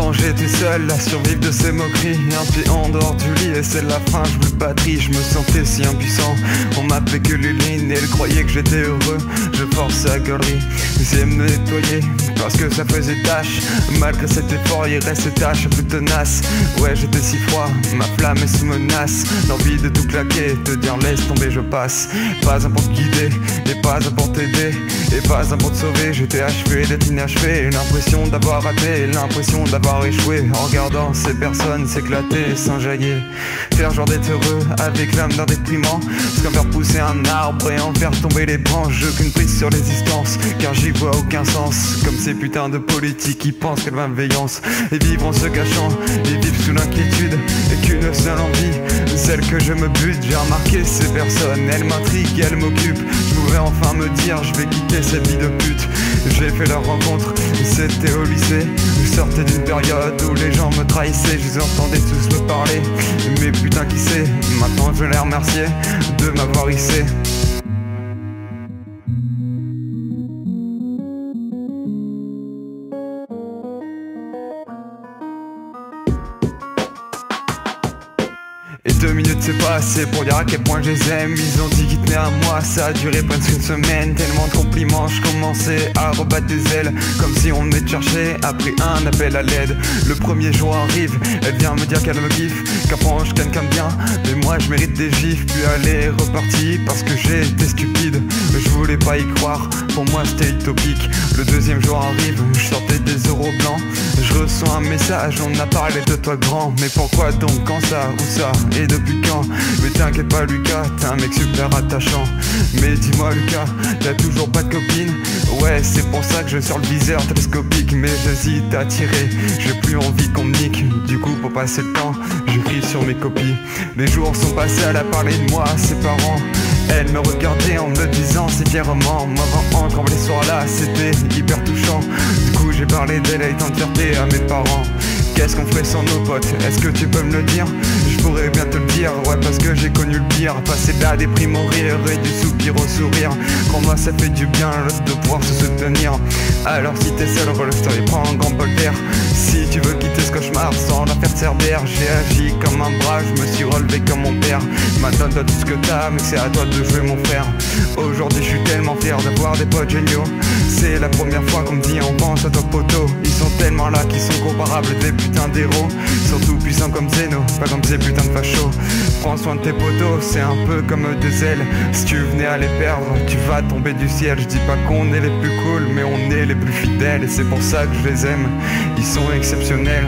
Quand j'étais seul à survivre de ces moqueries, un pied en dehors du lit et c'est la fin, je veux batterie, je me sentais si impuissant. On m'appelait que Luline et elle croyait que j'étais heureux. Je forçais la galerie, j'essayais de me nettoyer parce que ça faisait tâche. Malgré cet effort, il reste tâche plus tenace. Ouais, j'étais si froid, ma flamme est sous menace. L'envie de tout claquer, te dire laisse tomber, je passe. Pas un pour te guider, et pas un pour t'aider, et pas un pour te sauver. J'étais achevé d'être inachevé, l'impression d'avoir raté, l'impression d'avoir échoué. En regardant ces personnes s'éclater, s'enjailler, faire genre d'être heureux avec l'âme d'un déprimant. C'est comme faire pousser un arbre et en faire tomber les branches. J'ai aucune prise sur les distances, car j'y vois aucun sens. Comme ces putains de politiques qui pensent qu'elle malveillance. Et vivre en se cachant, et vivre sous l'inquiétude, et qu'une seule envie, celle que je me bute. J'ai remarqué ces personnes, elles m'intriguent, elles m'occupent. Je pourrais enfin me dire, je vais quitter cette vie de pute. J'ai fait leur rencontre, c'était au lycée. Je sortais d'une période où les gens me trahissaient. Je les entendais tous me parler, mais putain qui sait. Maintenant je les remercier de m'avoir hissé. Et 2 minutes c'est pas assez pour dire à quel point je les aime. Ils ont dit qu'ils tenaient à moi, ça a duré presque une semaine. Tellement de compliments, je commençais à rebattre des ailes, comme si on venait de chercher après un appel à l'aide. Le premier jour arrive, elle vient me dire qu'elle me kiffe, qu'apprend je quelqu'un de bien, mais moi je mérite des gifs. Puis elle est repartie parce que j'ai été stupide, mais je voulais pas y croire, pour moi c'était utopique. Le deuxième jour arrive, je sortais des euros blancs. Je reçois un message, on a parlé de toi grand. Mais pourquoi donc, quand ça, où ça, et depuis quand? Mais t'inquiète pas Lucas, t'es un mec super attachant. Mais dis-moi Lucas, t'as toujours pas de copine? Ouais, c'est pour ça que je sors le viseur télescopique. Mais j'hésite à tirer, j'ai plus envie qu'on me nique. Du coup pour passer le temps, j'écris sur mes copies. Les jours sont passés, elle a parlé de moi à ses parents. Elle me regardait en me disant c'est fièrement. Moi encore les soirs là, c'était hyper touchant. Du coup j'ai parlé d'elle avec tant de fierté à mes parents. Qu'est-ce qu'on ferait sans nos potes? Est-ce que tu peux me le dire? Je pourrais bien te le dire, ouais parce que j'ai connu le pire. Passer de la déprime au rire et du soupir au sourire. Pour moi ça fait du bien de pouvoir se soutenir. Alors si t'es seul, relève-toi et prends un grand bol d'air. Si tu veux quitter ce cauchemar sans la faire de cerbère, j'ai agi comme un bras, je me suis relevé comme mon père. Maintenant t'as tout ce que t'as, mais c'est à toi de jouer mon frère. Aujourd'hui je suis tellement fier d'avoir des potes géniaux. C'est la première fois qu'on me dit on pense à toi poteau. Ils sont tellement là qu'ils sont comparables des putains d'héros. Surtout puissants comme Zeno, pas comme ces putains de fachos. Prends soin de tes poteaux, c'est un peu comme des ailes. Si tu venais à les perdre, tu vas tomber du ciel. Je dis pas qu'on est les plus cool, mais on est les plus fidèles. Et c'est pour ça que je les aime, ils sont exceptionnels.